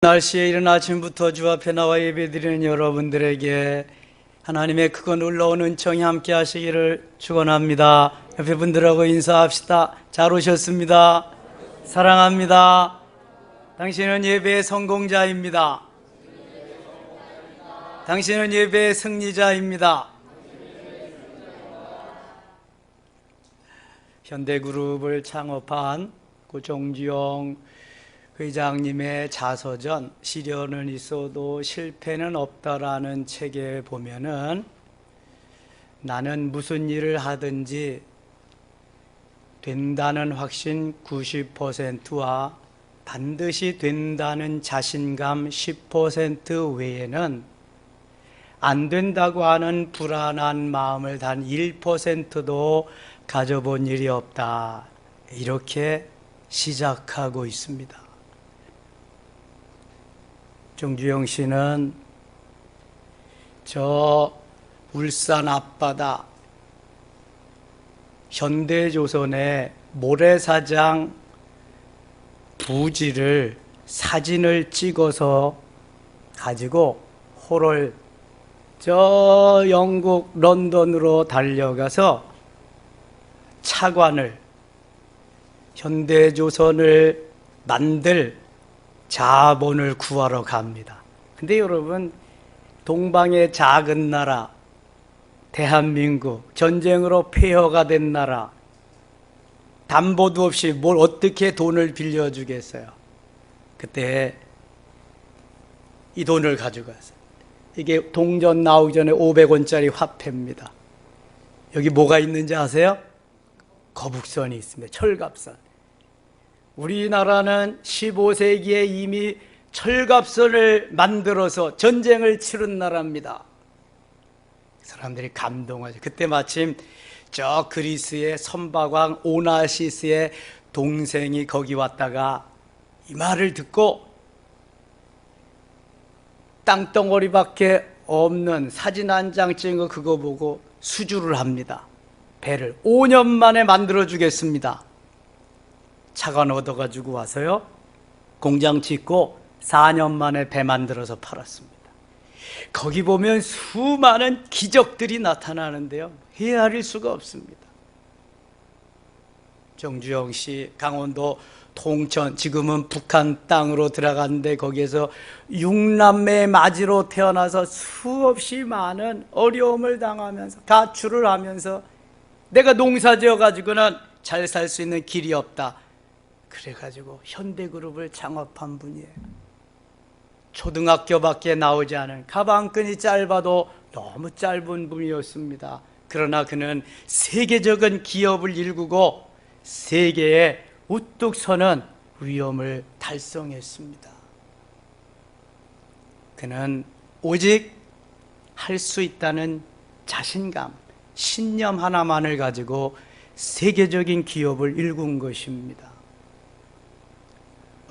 날씨에 이른 아침부터 주 앞에 나와 예배드리는 여러분들에게 하나님의 크고 놀라운 은총이 함께 하시기를 축원합니다. 옆에 분들하고 인사합시다. 잘 오셨습니다. 사랑합니다. 당신은 예배의 성공자입니다. 당신은 예배의 승리자입니다. 현대그룹을 창업한 정주영 회장님의 자서전 시련은 있어도 실패는 없다라는 책에 보면은 나는 무슨 일을 하든지 된다는 확신 90%와 반드시 된다는 자신감 10% 외에는 안 된다고 하는 불안한 마음을 단 1%도 가져본 일이 없다, 이렇게 시작하고 있습니다. 정주영 씨는 저 울산 앞바다 현대조선의 모래사장 부지를 사진을 찍어서 가지고 호를 저 영국 런던으로 달려가서 차관을, 현대조선을 만들 자본을 구하러 갑니다. 근데 여러분, 동방의 작은 나라 대한민국, 전쟁으로 폐허가 된 나라, 담보도 없이 뭘 어떻게 돈을 빌려주겠어요? 그때 이 돈을 가져가서, 이게 동전 나오기 전에 500원짜리 화폐입니다. 여기 뭐가 있는지 아세요? 거북선이 있습니다. 철갑선. 우리나라는 15세기에 이미 철갑선을 만들어서 전쟁을 치른 나라입니다. 사람들이 감동하죠. 그때 마침 저 그리스의 선박왕 오나시스의 동생이 거기 왔다가 이 말을 듣고 땅덩어리밖에 없는 사진 한 장 찍은 거 그거 보고 수주를 합니다. 배를 5년 만에 만들어 주겠습니다. 차관 얻어가지고 와서요, 공장 짓고 4년 만에 배 만들어서 팔았습니다. 거기 보면 수많은 기적들이 나타나는데요, 헤아릴 수가 없습니다. 정주영 씨, 강원도 통천, 지금은 북한 땅으로 들어갔는데 거기에서 6남매의 맞이로 태어나서 수없이 많은 어려움을 당하면서 가출을 하면서 내가 농사 지어가지고는 잘 살 수 있는 길이 없다, 그래가지고 현대그룹을 창업한 분이에요. 초등학교밖에 나오지 않은, 가방끈이 짧아도 너무 짧은 분이었습니다. 그러나 그는 세계적인 기업을 일구고 세계에 우뚝 서는 위엄을 달성했습니다. 그는 오직 할 수 있다는 자신감, 신념 하나만을 가지고 세계적인 기업을 일군 것입니다.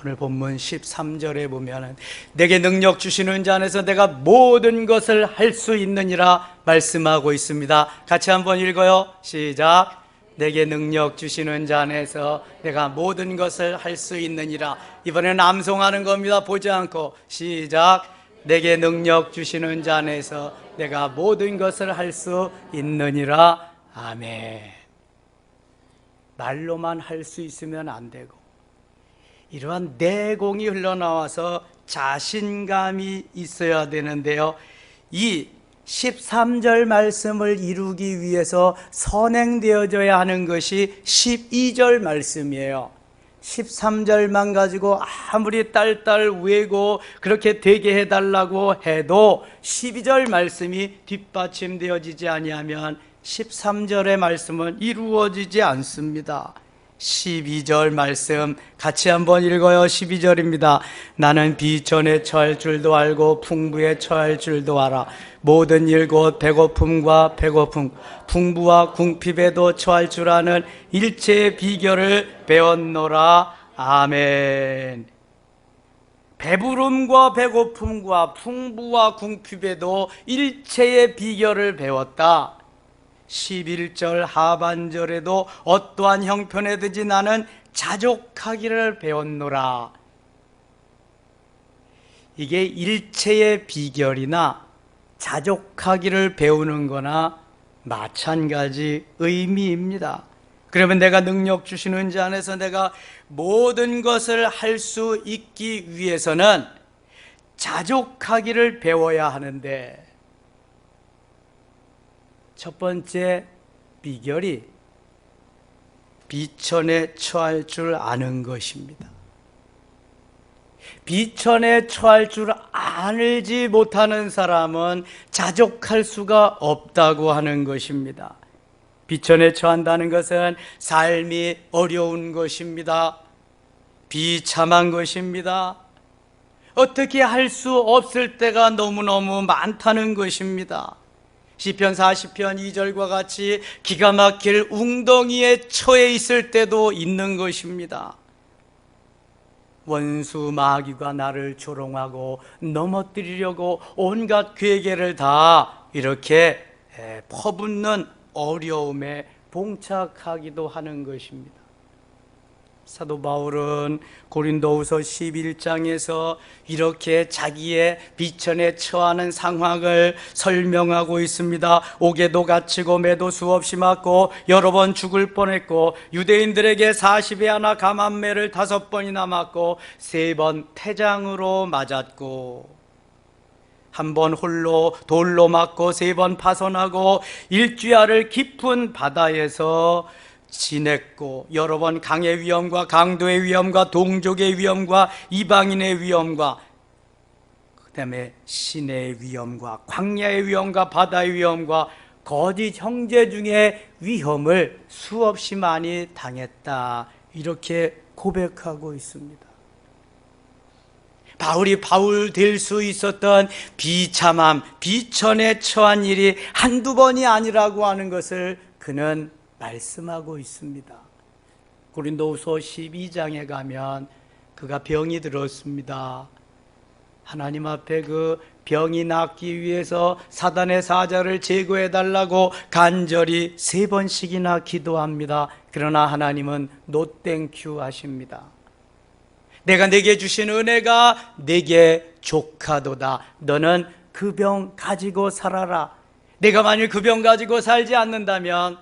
오늘 본문 13절에 보면 내게 능력 주시는 자 안에서 내가 모든 것을 할 수 있느니라 말씀하고 있습니다. 같이 한번 읽어요. 시작. 내게 능력 주시는 자 안에서 내가 모든 것을 할 수 있느니라. 이번에는 암송하는 겁니다. 보지 않고. 시작. 내게 능력 주시는 자 안에서 내가 모든 것을 할 수 있느니라. 아멘. 말로만 할 수 있으면 안 되고 이러한 내공이 흘러나와서 자신감이 있어야 되는데요, 이 13절 말씀을 이루기 위해서 선행되어져야 하는 것이 12절 말씀이에요. 13절만 가지고 아무리 딸딸 외고 그렇게 되게 해달라고 해도 12절 말씀이 뒷받침되어지지 아니하면 13절의 말씀은 이루어지지 않습니다. 12절 말씀 같이 한번 읽어요. 12절입니다. 나는 비천에 처할 줄도 알고 풍부에 처할 줄도 알아. 모든 일 곧 배고픔과 배고픔, 풍부와 궁핍에도 처할 줄 아는 일체의 비결을 배웠노라. 아멘. 배부름과 배고픔과 풍부와 궁핍에도 일체의 비결을 배웠다. 11절 하반절에도 어떠한 형편에든지 나는 자족하기를 배웠노라. 이게 일체의 비결이나 자족하기를 배우는 거나 마찬가지 의미입니다. 그러면 내가 능력 주시는 자 안에서 내가 모든 것을 할 수 있기 위해서는 자족하기를 배워야 하는데, 첫 번째 비결이 비천에 처할 줄 아는 것입니다. 비천에 처할 줄 알지 못하는 사람은 자족할 수가 없다고 하는 것입니다. 비천에 처한다는 것은 삶이 어려운 것입니다. 비참한 것입니다. 어떻게 할 수 없을 때가 너무너무 많다는 것입니다. 시편 40편 2절과 같이 기가 막힐 웅덩이에 처해 있을 때도 있는 것입니다. 원수 마귀가 나를 조롱하고 넘어뜨리려고 온갖 괴계를 다 이렇게 퍼붓는 어려움에 봉착하기도 하는 것입니다. 사도 바울은 고린도후서 11장에서 이렇게 자기의 비천에 처하는 상황을 설명하고 있습니다. 옥에도 갇히고 매도 수없이 맞고 여러 번 죽을 뻔했고 유대인들에게 40에 하나 감한매를 5번이나 맞고 3번 태장으로 맞았고 한 번 홀로 돌로 맞고 3번 파손하고 일주야를 깊은 바다에서 지냈고 여러 번 강의 위험과 강도의 위험과 동족의 위험과 이방인의 위험과 그 다음에 신의 위험과 광야의 위험과 바다의 위험과 거짓 형제 중에 위험을 수없이 많이 당했다, 이렇게 고백하고 있습니다. 바울이 바울 될 수 있었던 비참함, 비천에 처한 일이 한두 번이 아니라고 하는 것을 그는 말씀하고 있습니다. 고린도후서 12장에 가면 그가 병이 들었습니다. 하나님 앞에 그 병이 낫기 위해서 사단의 사자를 제거해 달라고 간절히 3번씩이나 기도합니다. 그러나 하나님은 노 땡큐 하십니다. 내가 내게 주신 은혜가 내게 족하도다. 너는 그 병 가지고 살아라. 내가 만일 그 병 가지고 살지 않는다면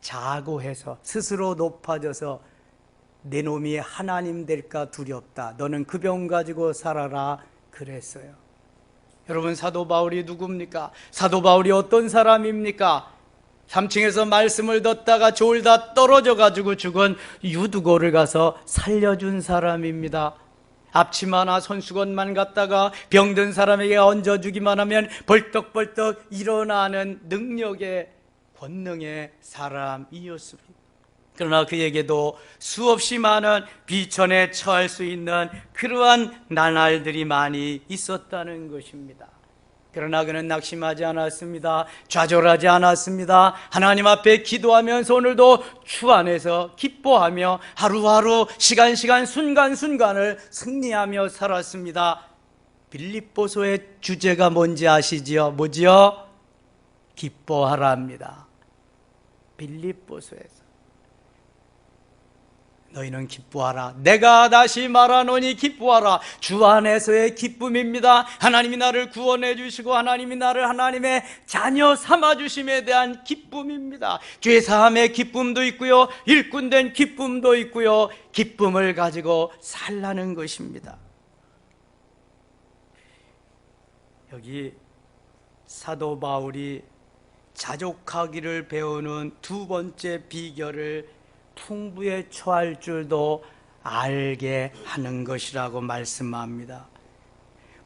자고해서 스스로 높아져서 내 놈이 하나님 될까 두렵다. 너는 그 병 가지고 살아라 그랬어요. 여러분, 사도 바울이 누굽니까? 사도 바울이 어떤 사람입니까? 3층에서 말씀을 듣다가 졸다 떨어져 가지고 죽은 유두고를 가서 살려준 사람입니다. 앞치마나 손수건만 갖다가 병든 사람에게 얹어주기만 하면 벌떡벌떡 일어나는 능력의 권능의 사람이었습니다. 그러나 그에게도 수없이 많은 비천에 처할 수 있는 그러한 나날들이 많이 있었다는 것입니다. 그러나 그는 낙심하지 않았습니다. 좌절하지 않았습니다. 하나님 앞에 기도하면서 오늘도 주 안에서 기뻐하며 하루하루 시간 순간순간을 승리하며 살았습니다. 빌립보서의 주제가 뭔지 아시지요? 뭐지요? 기뻐하라입니다. 빌립보서에서 너희는 기뻐하라. 내가 다시 말하노니 기뻐하라. 주 안에서의 기쁨입니다. 하나님이 나를 구원해 주시고 하나님이 나를 하나님의 자녀 삼아 주심에 대한 기쁨입니다. 죄 사함의 기쁨도 있고요, 일꾼된 기쁨도 있고요, 기쁨을 가지고 살라는 것입니다. 여기 사도 바울이 자족하기를 배우는 두 번째 비결을 풍부에 처할 줄도 알게 하는 것이라고 말씀합니다.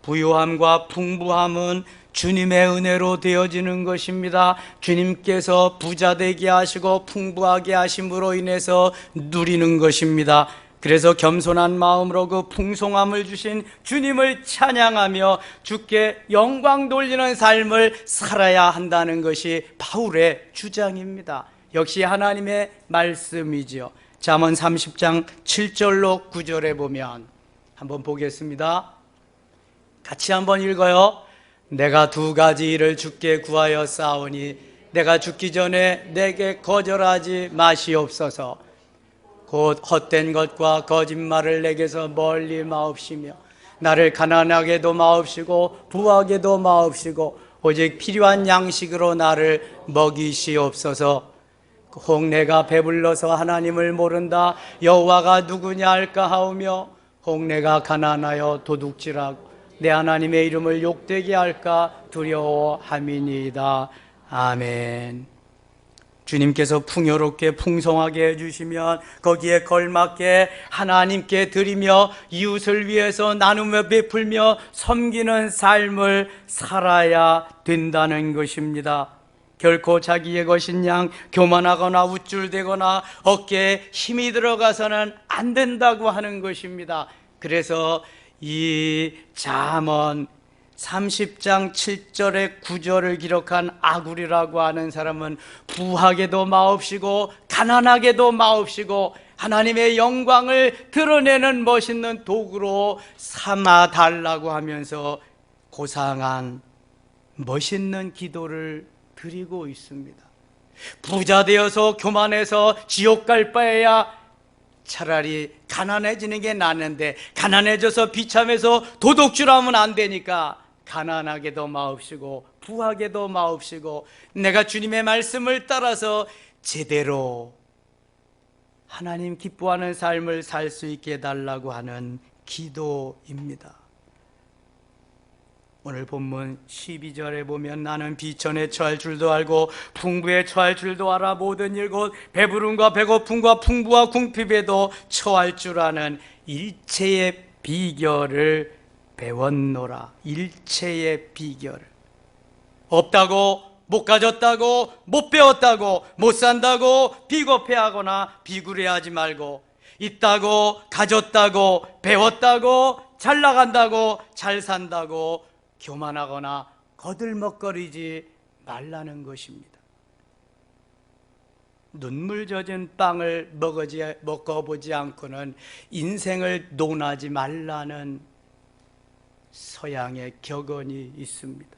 부유함과 풍부함은 주님의 은혜로 되어지는 것입니다. 주님께서 부자 되게 하시고 풍부하게 하심으로 인해서 누리는 것입니다. 그래서 겸손한 마음으로 그 풍성함을 주신 주님을 찬양하며 주께 영광 돌리는 삶을 살아야 한다는 것이 바울의 주장입니다. 역시 하나님의 말씀이지요. 잠언 30장 7절로 9절에 보면 한번 보겠습니다. 같이 한번 읽어요. 내가 2가지 일을 주께 구하여 싸우니 내가 죽기 전에 내게 거절하지 마시옵소서. 곧 헛된 것과 거짓말을 내게서 멀리 마옵시며 나를 가난하게도 마옵시고 부하게도 마옵시고 오직 필요한 양식으로 나를 먹이시옵소서. 혹 내가 배불러서 하나님을 모른다 여호와가 누구냐 할까 하오며 혹 내가 가난하여 도둑질하고 내 하나님의 이름을 욕되게 할까 두려워함이니이다. 아멘. 주님께서 풍요롭게 풍성하게 해주시면 거기에 걸맞게 하나님께 드리며 이웃을 위해서 나누며 베풀며 섬기는 삶을 살아야 된다는 것입니다. 결코 자기의 것인 양 교만하거나 우쭐대거나 어깨에 힘이 들어가서는 안 된다고 하는 것입니다. 그래서 이 잠언 30장 7절의 9절을 기록한 아굴이라고 하는 사람은 부하게도 마옵시고 가난하게도 마옵시고 하나님의 영광을 드러내는 멋있는 도구로 삼아 달라고 하면서 고상한 멋있는 기도를 드리고 있습니다. 부자 되어서 교만해서 지옥 갈 바에야 차라리 가난해지는 게 낫는데 가난해져서 비참해서 도둑질하면 안 되니까 가난하게도 마옵시고 부하게도 마옵시고 내가 주님의 말씀을 따라서 제대로 하나님 기뻐하는 삶을 살 수 있게 해달라고 하는 기도입니다. 오늘 본문 12절에 보면 나는 비천에 처할 줄도 알고 풍부에 처할 줄도 알아 모든 일곧 배부름과 배고픔과 풍부와 궁핍에도 처할 줄 아는 일체의 비결을 배웠노라. 일체의 비결을. 없다고 못 가졌다고 못 배웠다고 못 산다고 비겁해하거나 비굴해하지 말고 있다고 가졌다고 배웠다고 잘 나간다고 잘 산다고 교만하거나 거들먹거리지 말라는 것입니다. 눈물 젖은 빵을 먹어보지 않고는 인생을 논하지 말라는 서양의 격언이 있습니다.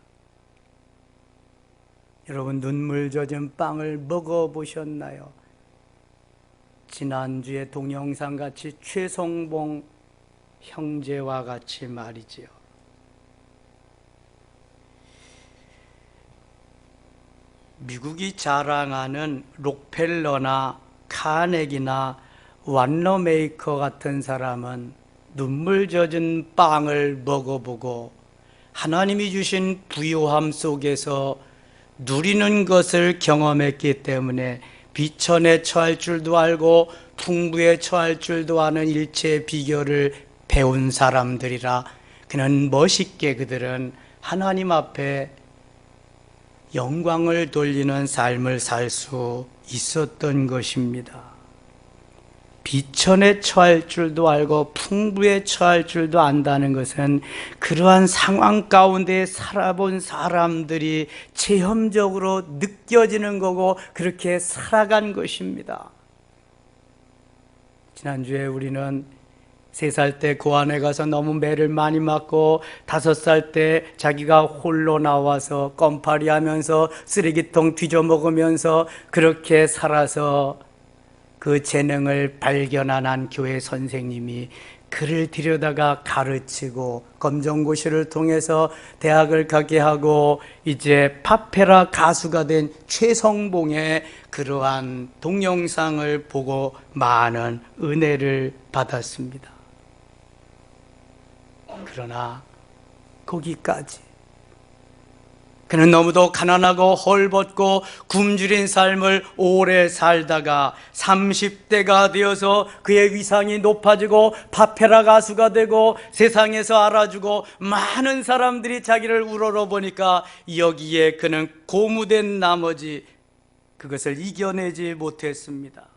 여러분 눈물 젖은 빵을 먹어보셨나요? 지난주에 동영상 같이 최성봉 형제와 같이 말이지요. 미국이 자랑하는 록펠러나 카네기나 완너메이커 같은 사람은 눈물 젖은 빵을 먹어보고 하나님이 주신 부요함 속에서 누리는 것을 경험했기 때문에 비천에 처할 줄도 알고 풍부에 처할 줄도 아는 일체의 비결을 배운 사람들이라 그는 멋있게 그들은 하나님 앞에 영광을 돌리는 삶을 살 수 있었던 것입니다. 비천에 처할 줄도 알고 풍부에 처할 줄도 안다는 것은 그러한 상황 가운데 살아본 사람들이 체험적으로 느껴지는 거고 그렇게 살아간 것입니다. 지난주에 우리는 3살 때 고아원에 가서 너무 매를 많이 맞고 5살 때 자기가 홀로 나와서 껌파리 하면서 쓰레기통 뒤져먹으면서 그렇게 살아서 그 재능을 발견한 한 교회 선생님이 그를 들여다가 가르치고 검정고시를 통해서 대학을 가게 하고 이제 파페라 가수가 된 최성봉의 그러한 동영상을 보고 많은 은혜를 받았습니다. 그러나 거기까지 그는 너무도 가난하고 헐벗고 굶주린 삶을 오래 살다가 30대가 되어서 그의 위상이 높아지고 파페라 가수가 되고 세상에서 알아주고 많은 사람들이 자기를 우러러보니까 여기에 그는 고무된 나머지 그것을 이겨내지 못했습니다.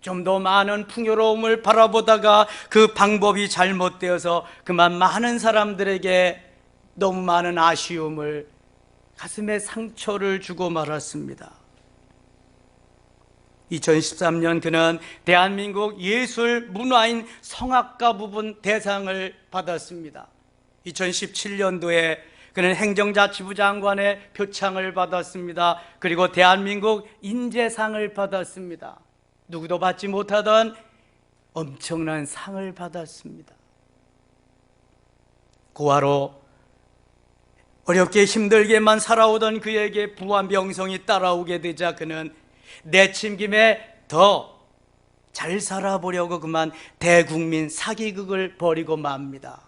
좀 더 많은 풍요로움을 바라보다가 그 방법이 잘못되어서 그만 많은 사람들에게 너무 많은 아쉬움을 가슴에 상처를 주고 말았습니다. 2013년 그는 대한민국 예술 문화인 성악가 부분 대상을 받았습니다. 2017년도에 그는 행정자치부 장관의 표창을 받았습니다. 그리고 대한민국 인재상을 받았습니다. 누구도 받지 못하던 엄청난 상을 받았습니다. 고아로 어렵게 힘들게만 살아오던 그에게 부와 명성이 따라오게 되자 그는 내침김에 더 잘 살아보려고 그만 대국민 사기극을 벌이고 맙니다.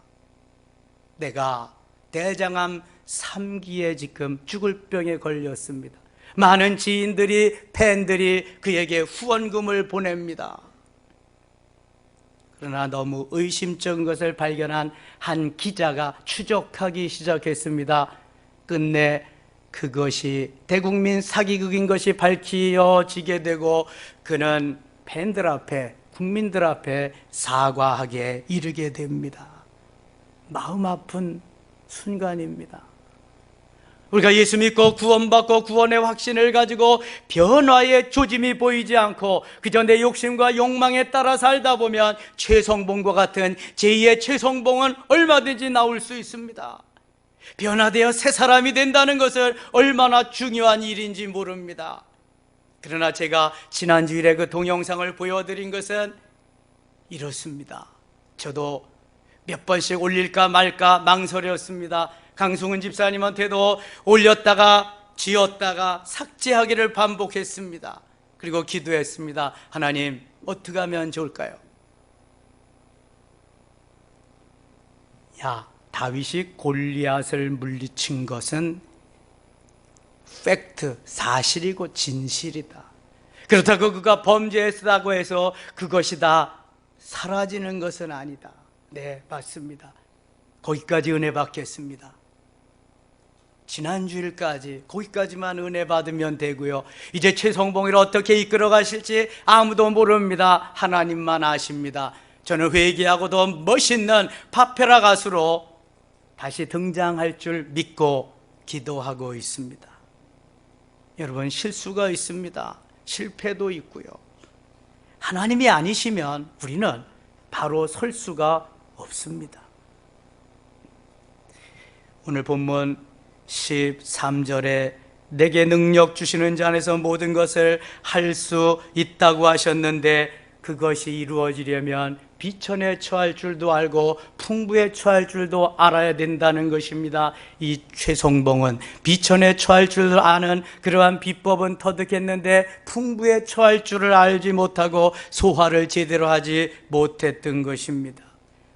내가 대장암 3기에 지금 죽을 병에 걸렸습니다. 많은 지인들이, 팬들이 그에게 후원금을 보냅니다. 그러나 너무 의심쩍은 것을 발견한 한 기자가 추적하기 시작했습니다. 끝내 그것이 대국민 사기극인 것이 밝혀지게 되고 그는 팬들 앞에, 국민들 앞에 사과하게 이르게 됩니다. 마음 아픈 순간입니다. 우리가 예수 믿고 구원받고 구원의 확신을 가지고 변화의 조짐이 보이지 않고 그저 내 욕심과 욕망에 따라 살다 보면 최성봉과 같은 제2의 최성봉은 얼마든지 나올 수 있습니다. 변화되어 새 사람이 된다는 것은 얼마나 중요한 일인지 모릅니다. 그러나 제가 지난주일에 그 동영상을 보여드린 것은 이렇습니다. 저도 몇 번씩 올릴까 말까 망설였습니다. 강승훈 집사님한테도 올렸다가 지웠다가 삭제하기를 반복했습니다. 그리고 기도했습니다. 하나님, 어떻게 하면 좋을까요? 다윗이 골리앗을 물리친 것은 팩트, 사실이고 진실이다. 그렇다고 그가 범죄했다고 해서 그것이 다 사라지는 것은 아니다. 네, 맞습니다. 거기까지 은혜 받겠습니다. 지난주일까지 거기까지만 은혜 받으면 되고요. 이제 최성봉이를 어떻게 이끌어 가실지 아무도 모릅니다. 하나님만 아십니다. 저는 회개하고 더 멋있는 파페라 가수로 다시 등장할 줄 믿고 기도하고 있습니다. 여러분, 실수가 있습니다. 실패도 있고요. 하나님이 아니시면 우리는 바로 설 수가 없습니다. 오늘 본문 13절에 내게 능력 주시는 자 안에서 모든 것을 할 수 있다고 하셨는데 그것이 이루어지려면 비천에 처할 줄도 알고 풍부에 처할 줄도 알아야 된다는 것입니다. 이 최성봉은 비천에 처할 줄을 아는 그러한 비법은 터득했는데 풍부에 처할 줄을 알지 못하고 소화를 제대로 하지 못했던 것입니다.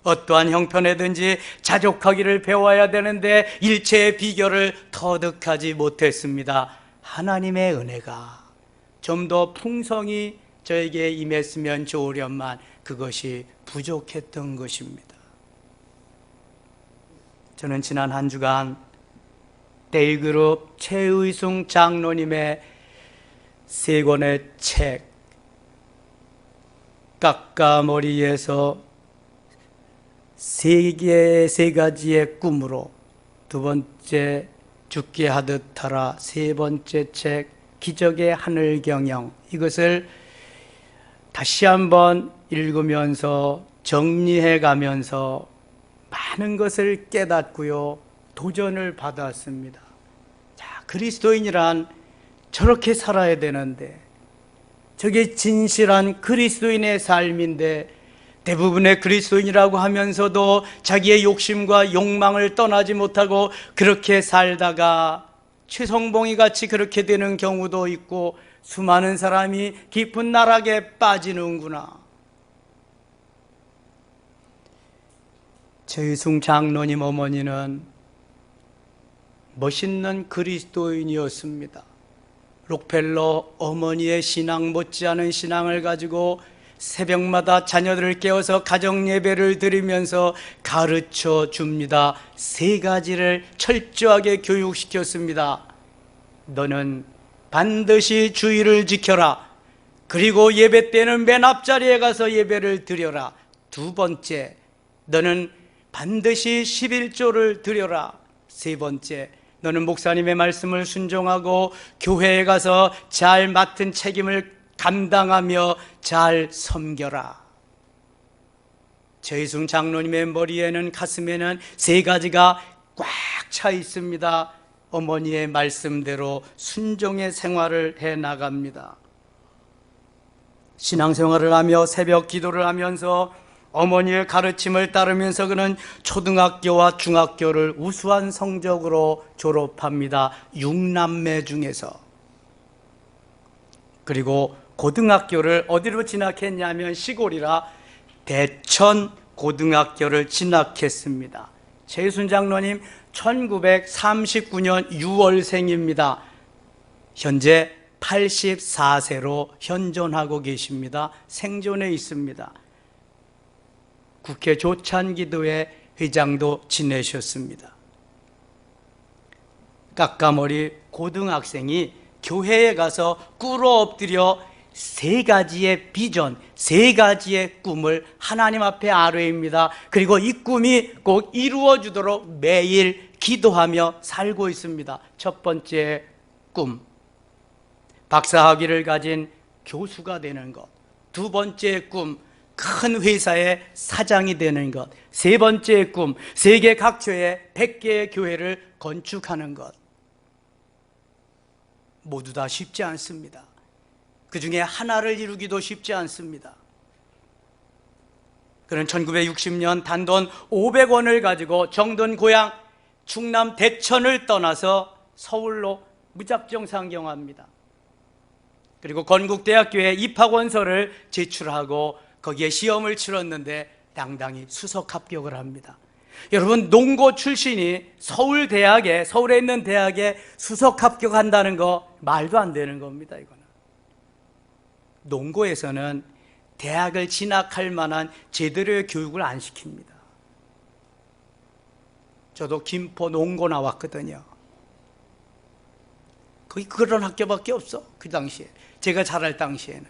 어떠한 형편에든지 자족하기를 배워야 되는데 일체의 비결을 터득하지 못했습니다. 하나님의 은혜가 좀 더 풍성히 저에게 임했으면 좋으련만 그것이 부족했던 것입니다. 저는 지난 한 주간 데일그룹 최의숭 장로님의 세 권의 책 깎아머리에서 세 가지의 꿈으로, 두 번째 죽게 하듯 하라, 세 번째 책 기적의 하늘 경영, 이것을 다시 한번 읽으면서 정리해 가면서 많은 것을 깨닫고요, 도전을 받았습니다. 자, 그리스도인이란 저렇게 살아야 되는데, 저게 진실한 그리스도인의 삶인데, 대부분의 그리스도인이라고 하면서도 자기의 욕심과 욕망을 떠나지 못하고 그렇게 살다가 최성봉이 같이 그렇게 되는 경우도 있고 수많은 사람이 깊은 나락에 빠지는구나. 최의숭 장로님 어머니는 멋있는 그리스도인이었습니다. 록펠러 어머니의 신앙 못지않은 신앙을 가지고 새벽마다 자녀들을 깨워서 가정 예배를 드리면서 가르쳐 줍니다. 세 가지를 철저하게 교육시켰습니다. 너는 반드시 주의를 지켜라. 그리고 예배 때는 맨 앞자리에 가서 예배를 드려라. 두 번째, 너는 반드시 11조를 드려라. 세 번째, 너는 목사님의 말씀을 순종하고 교회에 가서 잘 맡은 책임을 감당하며 잘 섬겨라. 최의숭 장로님의 머리에는, 가슴에는 세 가지가 꽉 차 있습니다. 어머니의 말씀대로 순종의 생활을 해 나갑니다. 신앙생활을 하며 새벽 기도를 하면서 어머니의 가르침을 따르면서 그는 초등학교와 중학교를 우수한 성적으로 졸업합니다. 6남매 중에서. 그리고 고등학교를 어디로 진학했냐면 시골이라 대천 고등학교를 진학했습니다. 최순 장로님 1939년 6월생입니다. 현재 84세로 현존하고 계십니다. 생존해 있습니다. 국회 조찬기도회 회장도 지내셨습니다. 까까머리 고등학생이 교회에 가서 꿇어 엎드려 세 가지의 비전, 세 가지의 꿈을 하나님 앞에 아뢰입니다. 그리고 이 꿈이 꼭 이루어지도록 매일 기도하며 살고 있습니다. 첫 번째 꿈, 박사학위를 가진 교수가 되는 것. 두 번째 꿈, 큰 회사의 사장이 되는 것. 세 번째 꿈, 세계 각처에 100개의 교회를 건축하는 것. 모두 다 쉽지 않습니다. 그 중에 하나를 이루기도 쉽지 않습니다. 그는 1960년 단돈 500원을 가지고 정든 고향 충남 대천을 떠나서 서울로 무작정 상경합니다. 그리고 건국대학교에 입학원서를 제출하고 거기에 시험을 치렀는데 당당히 수석 합격을 합니다. 여러분, 농고 출신이 서울에 있는 대학에 수석 합격한다는 거 말도 안 되는 겁니다. 이거는 농고에서는 대학을 진학할 만한 제대로의 교육을 안 시킵니다. 저도 김포 농고 나왔거든요. 거기 그런 학교밖에 없어. 그 당시에 제가 자랄 당시에는.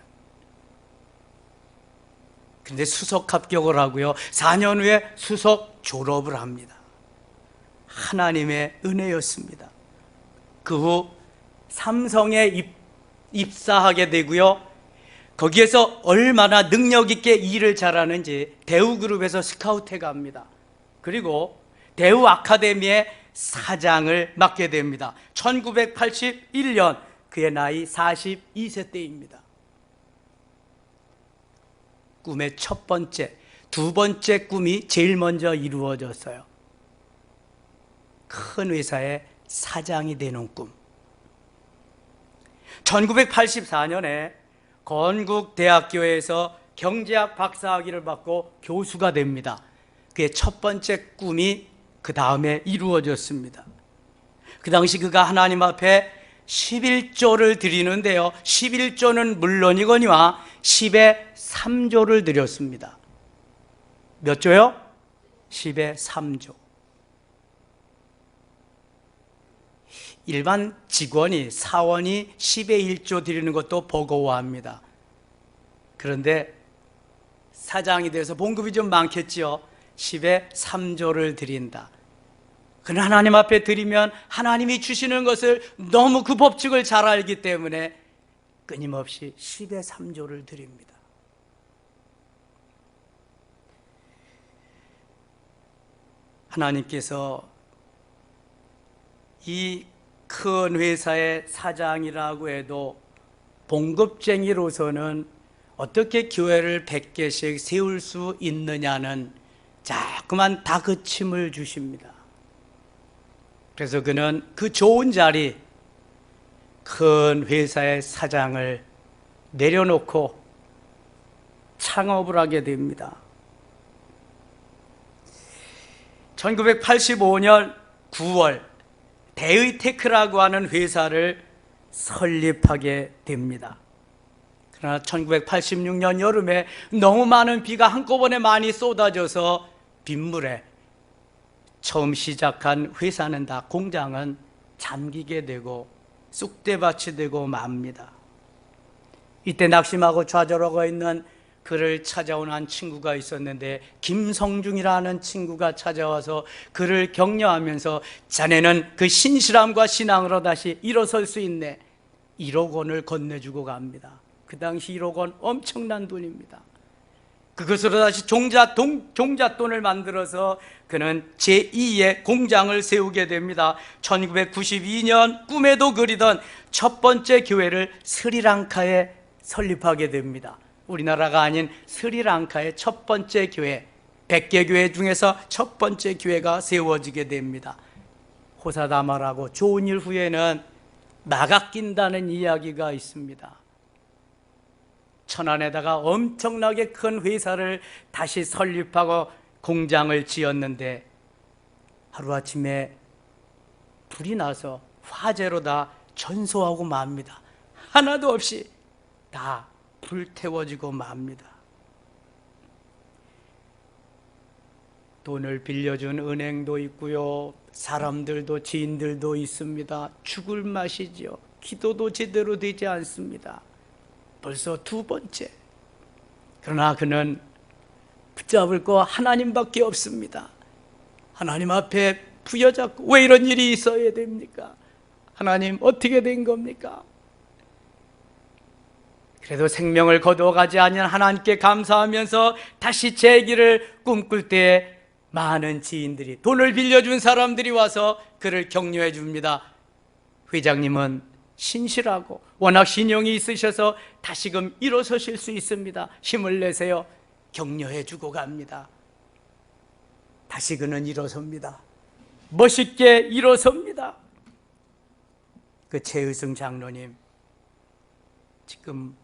근데 수석 합격을 하고요, 4년 후에 수석 졸업을 합니다. 하나님의 은혜였습니다. 그 후 삼성에 입사하게 되고요, 거기에서 얼마나 능력 있게 일을 잘하는지 대우그룹에서 스카우트해 갑니다. 그리고 대우 아카데미의 사장을 맡게 됩니다. 1981년 그의 나이 42세 때입니다. 꿈의 첫 번째, 두 번째 꿈이 제일 먼저 이루어졌어요. 큰 회사의 사장이 되는 꿈. 1984년에 건국대학교에서 경제학 박사학위를 받고 교수가 됩니다. 그의 첫 번째 꿈이 그 다음에 이루어졌습니다. 그 당시 그가 하나님 앞에 11조를 드리는데요, 11조는 물론이거니와 10의 3조를 드렸습니다. 몇 조요? 10의 3조. 일반 직원이, 사원이 10의 1조 드리는 것도 버거워합니다. 그런데 사장이 돼서 봉급이 좀 많겠지요. 10의 3조를 드린다. 그러나 하나님 앞에 드리면 하나님이 주시는 것을 너무 그 법칙을 잘 알기 때문에 끊임없이 10의 3조를 드립니다. 하나님께서 이 큰 회사의 사장이라고 해도 봉급쟁이로서는 어떻게 교회를 100개씩 세울 수 있느냐는 자꾸만 다그침을 주십니다. 그래서 그는 그 좋은 자리, 큰 회사의 사장을 내려놓고 창업을 하게 됩니다. 1985년 9월 대의테크라고 하는 회사를 설립하게 됩니다. 그러나 1986년 여름에 너무 많은 비가 한꺼번에 많이 쏟아져서 빗물에 처음 시작한 회사는 다, 공장은 잠기게 되고 쑥대밭이 되고 맙니다. 이때 낙심하고 좌절하고 있는 그를 찾아온 한 친구가 있었는데, 김성중이라는 친구가 찾아와서 그를 격려하면서 자네는 그 신실함과 신앙으로 다시 일어설 수 있네. 1억 원을 건네주고 갑니다. 그 당시 1억 원 엄청난 돈입니다. 그것으로 다시 종잣돈을 만들어서 그는 제2의 공장을 세우게 됩니다. 1992년 꿈에도 그리던 첫 번째 교회를 스리랑카에 설립하게 됩니다. 우리나라가 아닌 스리랑카의 첫 번째 교회, 100개 교회 중에서 첫 번째 교회가 세워지게 됩니다. 호사다마라고 좋은 일 후에는 나가 낀다는 이야기가 있습니다. 천안에다가 엄청나게 큰 회사를 다시 설립하고 공장을 지었는데 하루아침에 불이 나서 화재로 다 전소하고 맙니다. 하나도 없이 다 불태워지고 맙니다. 돈을 빌려준 은행도 있고요, 사람들도 지인들도 있습니다. 죽을 맛이지요. 기도도 제대로 되지 않습니다. 벌써 두 번째. 그러나 그는 붙잡을 거 하나님밖에 없습니다. 하나님 앞에 부여잡고 왜 이런 일이 있어야 됩니까? 하나님 어떻게 된 겁니까? 그래도 생명을 거두어가지 아니한 하나님께 감사하면서 다시 재기를 꿈꿀 때 많은 지인들이, 돈을 빌려준 사람들이 와서 그를 격려해 줍니다. 회장님은 신실하고 워낙 신용이 있으셔서 다시금 일어서실 수 있습니다. 힘을 내세요. 격려해 주고 갑니다. 다시 그는 일어섭니다. 멋있게 일어섭니다. 그 최의승 장로님 지금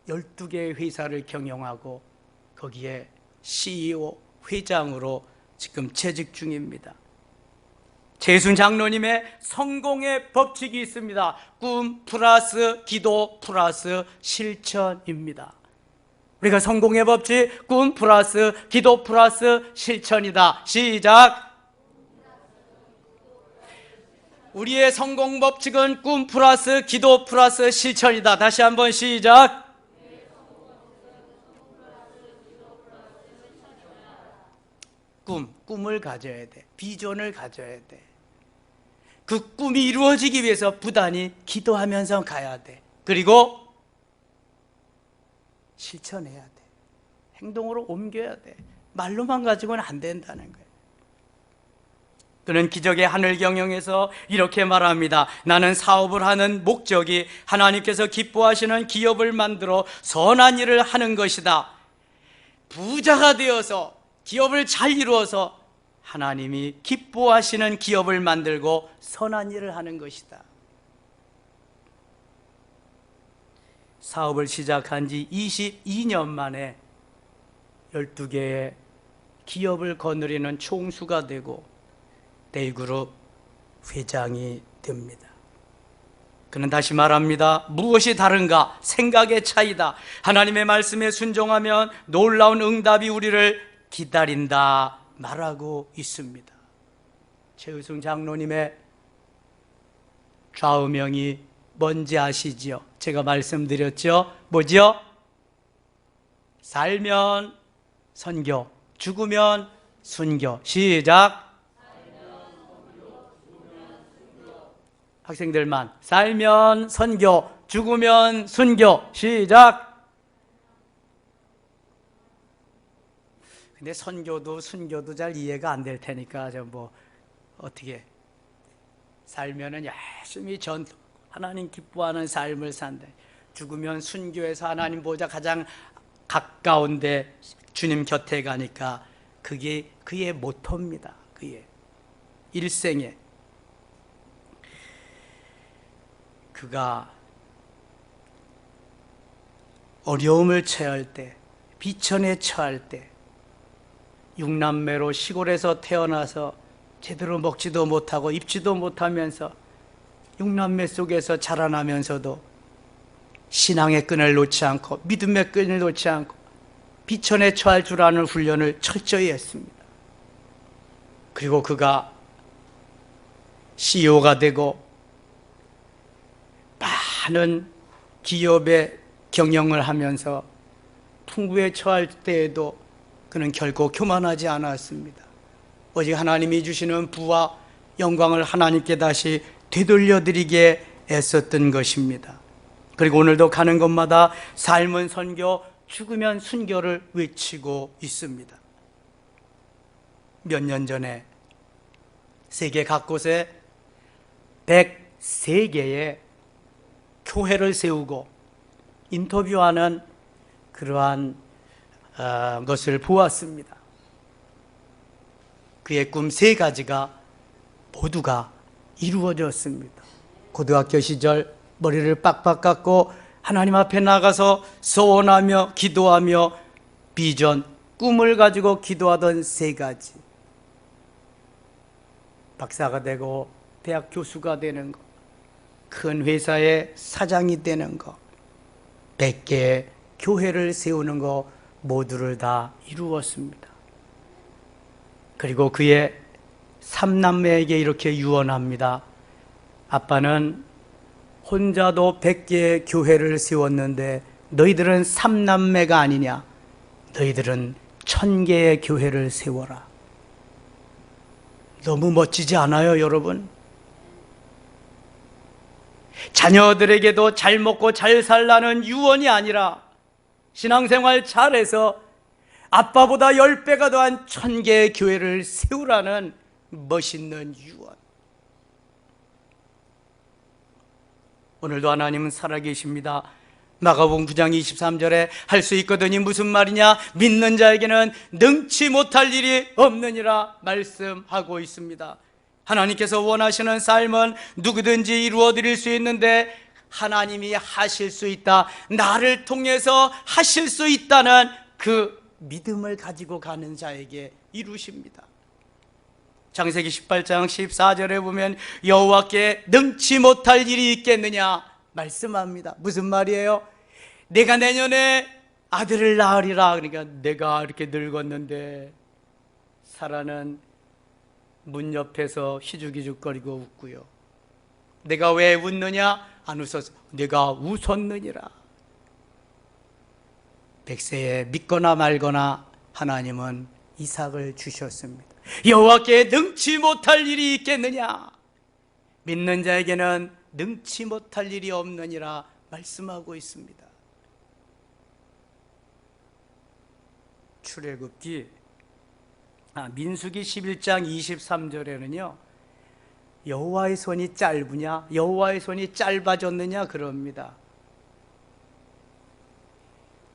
12개의 회사를 경영하고 거기에 CEO, 회장으로 지금 재직 중입니다. 최의승 장로님의 성공의 법칙이 있습니다. 꿈 플러스 기도 플러스 실천입니다. 우리가 성공의 법칙, 꿈 플러스 기도 플러스 실천이다. 시작. 우리의 성공 법칙은 꿈 플러스 기도 플러스 실천이다. 다시 한번 시작. 꿈을 가져야 돼. 비전을 가져야 돼. 그 꿈이 이루어지기 위해서 부단히 기도하면서 가야 돼. 그리고 실천해야 돼. 행동으로 옮겨야 돼. 말로만 가지고는 안 된다는 거예요. 그는 기적의 하늘 경영에서 이렇게 말합니다. 나는 사업을 하는 목적이 하나님께서 기뻐하시는 기업을 만들어 선한 일을 하는 것이다. 부자가 되어서 기업을 잘 이루어서 하나님이 기뻐하시는 기업을 만들고 선한 일을 하는 것이다. 사업을 시작한 지 22년 만에 12개의 기업을 거느리는 총수가 되고 데이그룹 회장이 됩니다. 그는 다시 말합니다. 무엇이 다른가? 생각의 차이다. 하나님의 말씀에 순종하면 놀라운 응답이 우리를 기다린다 말하고 있습니다. 최의승 장로님의 좌우명이 뭔지 아시지요? 제가 말씀드렸죠? 뭐지요? 살면 선교, 죽으면 순교. 시작. 학생들만. 살면 선교, 죽으면 순교. 시작. 근데 선교도 순교도 잘 이해가 안 될 테니까 어떻게 살면은 열심히 하나님 기뻐하는 삶을 산다. 죽으면 순교해서 하나님 보좌 가장 가까운데 주님 곁에 가니까 그게 그의 모토입니다. 그의 일생에 그가 어려움을 처할 때, 비천에 처할 때, 육남매로 시골에서 태어나서 제대로 먹지도 못하고 입지도 못하면서 육남매 속에서 자라나면서도 신앙의 끈을 놓지 않고 믿음의 끈을 놓지 않고 비천에 처할 줄 아는 훈련을 철저히 했습니다. 그리고 그가 CEO가 되고 많은 기업의 경영을 하면서 풍부에 처할 때에도 그는 결코 교만하지 않았습니다. 오직 하나님이 주시는 부와 영광을 하나님께 다시 되돌려드리게 애썼던 것입니다. 그리고 오늘도 가는 곳마다 삶은 선교, 죽으면 순교를 외치고 있습니다. 몇 년 전에 세계 각곳에 103개의 교회를 세우고 인터뷰하는 그러한 것을 보았습니다. 그의 꿈 3가지가 모두가 이루어졌습니다. 고등학교 시절 머리를 빡빡 깎고 하나님 앞에 나가서 소원하며 기도하며 비전, 꿈을 가지고 기도하던 3가지. 박사가 되고 대학 교수가 되는 것, 큰 회사의 사장이 되는 것, 100개의 교회를 세우는 것 모두를 다 이루었습니다. 그리고 그의 3남매에게 이렇게 유언합니다. 아빠는 혼자도 100개의 교회를 세웠는데 너희들은 3남매가 아니냐? 너희들은 1000개의 교회를 세워라. 너무 멋지지 않아요, 여러분? 자녀들에게도 잘 먹고 잘 살라는 유언이 아니라 신앙생활 잘해서 아빠보다 10배가 더한 1000개의 교회를 세우라는 멋있는 유언. 오늘도 하나님은 살아계십니다. 마가복음 9장 23절에 할 수 있거든이 무슨 말이냐? 믿는 자에게는 능치 못할 일이 없느니라 말씀하고 있습니다. 하나님께서 원하시는 삶은 누구든지 이루어 드릴 수 있는데 하나님이 하실 수 있다, 나를 통해서 하실 수 있다는 그 믿음을 가지고 가는 자에게 이루십니다. 창세기 18장 14절에 보면 여호와께 능치 못할 일이 있겠느냐 말씀합니다. 무슨 말이에요? 내가 내년에 아들을 낳으리라. 그러니까 내가 이렇게 늙었는데 사라는 문 옆에서 희죽희죽거리고 웃고요. 내가 왜 웃느냐? 안 웃었어. 내가 웃었느니라. 100세에 믿거나 말거나 하나님은 이삭을 주셨습니다. 여호와께 능치 못할 일이 있겠느냐? 믿는 자에게는 능치 못할 일이 없느니라 말씀하고 있습니다. 출애굽기 민수기 11장 23절에는요 여호와의 손이 짧으냐, 여호와의 손이 짧아졌느냐 그럽니다.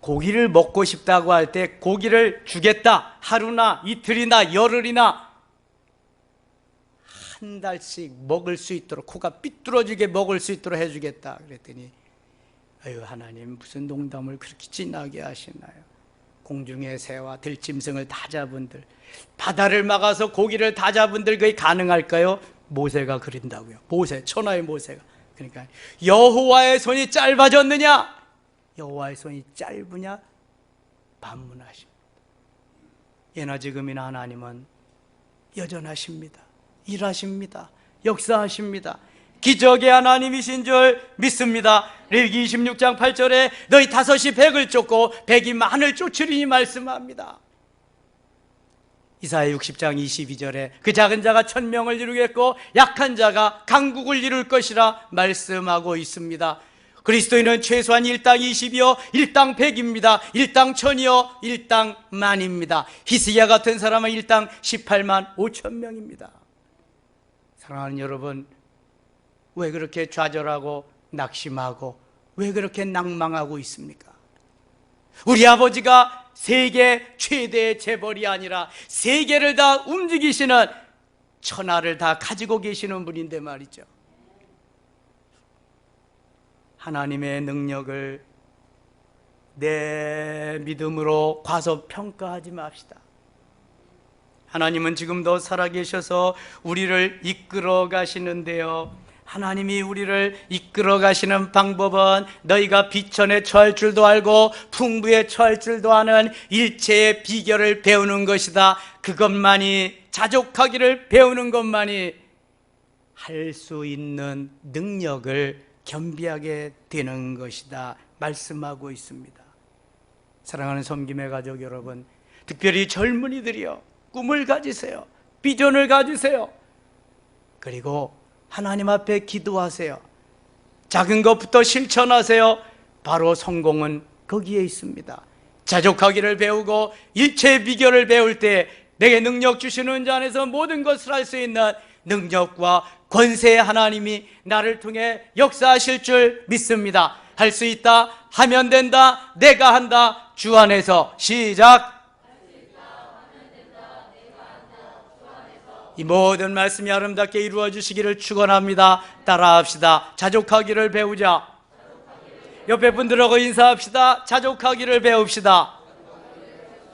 고기를 먹고 싶다고 할 때 고기를 주겠다, 하루나 이틀이나 열흘이나 한 달씩 먹을 수 있도록, 코가 삐뚤어지게 먹을 수 있도록 해주겠다 그랬더니 아유 하나님 무슨 농담을 그렇게 진하게 하시나요? 공중의 새와 들짐승을 다 잡은들, 바다를 막아서 고기를 다 잡은들 그게 가능할까요? 모세가 그린다고요. 모세, 천하의 모세가. 그러니까 여호와의 손이 짧아졌느냐, 여호와의 손이 짧으냐 반문하십니다. 예나 지금이나 하나님은 여전하십니다. 일하십니다. 역사하십니다. 기적의 하나님이신 줄 믿습니다. 레위기 26장 8절에 너희 5이 100을 쫓고 100이 만을 쫓으리니 말씀합니다. 이사야 60장 22절에 그 작은 자가 1000명을 이루겠고 약한 자가 강국을 이룰 것이라 말씀하고 있습니다. 그리스도인은 최소한 1당 20이요 1당 100입니다. 1당 1000이요 1당 만입니다. 히스기야 같은 사람은 1당 18만 5천 명입니다. 사랑하는 여러분, 왜 그렇게 좌절하고 낙심하고 왜 그렇게 낭망하고 있습니까? 우리 아버지가 세계 최대의 재벌이 아니라 세계를 다 움직이시는, 천하를 다 가지고 계시는 분인데 말이죠. 하나님의 능력을 내 믿음으로 과소평가하지 맙시다. 하나님은 지금도 살아계셔서 우리를 이끌어 가시는데요, 하나님이 우리를 이끌어 가시는 방법은 너희가 비천에 처할 줄도 알고 풍부에 처할 줄도 아는 일체의 비결을 배우는 것이다. 그것만이, 자족하기를 배우는 것만이 할 수 있는 능력을 겸비하게 되는 것이다 말씀하고 있습니다. 사랑하는 섬김의 가족 여러분, 특별히 젊은이들이요, 꿈을 가지세요. 비전을 가지세요. 그리고 하나님 앞에 기도하세요. 작은 것부터 실천하세요. 바로 성공은 거기에 있습니다. 자족하기를 배우고 일체의 비결을 배울 때 내게 능력 주시는 자 안에서 모든 것을 할 수 있는 능력과 권세의 하나님이 나를 통해 역사하실 줄 믿습니다. 할 수 있다, 하면 된다. 내가 한다. 주 안에서. 시작. 이 모든 말씀이 아름답게 이루어 주시기를 축원합니다. 따라합시다. 자족하기를 배우자. 옆에 분들하고 인사합시다. 자족하기를 배웁시다.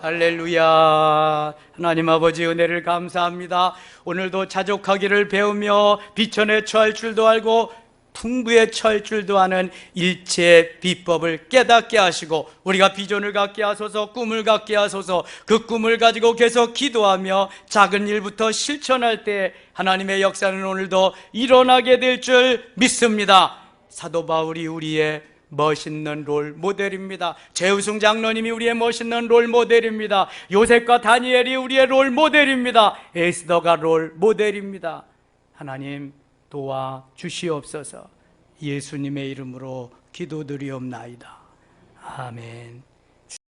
할렐루야. 하나님 아버지 은혜를 감사합니다. 오늘도 자족하기를 배우며 비천에 처할 줄도 알고 풍부에 처할 줄도 아는 일체의 비법을 깨닫게 하시고 우리가 비전을 갖게 하소서, 꿈을 갖게 하소서. 그 꿈을 가지고 계속 기도하며 작은 일부터 실천할 때 하나님의 역사는 오늘도 일어나게 될 줄 믿습니다. 사도 바울이 우리의 멋있는 롤 모델입니다. 제우승 장로님이 우리의 멋있는 롤 모델입니다. 요셉과 다니엘이 우리의 롤 모델입니다. 에스더가 롤 모델입니다. 하나님 도와 주시옵소서. 예수님의 이름으로 기도드리옵나이다. 아멘.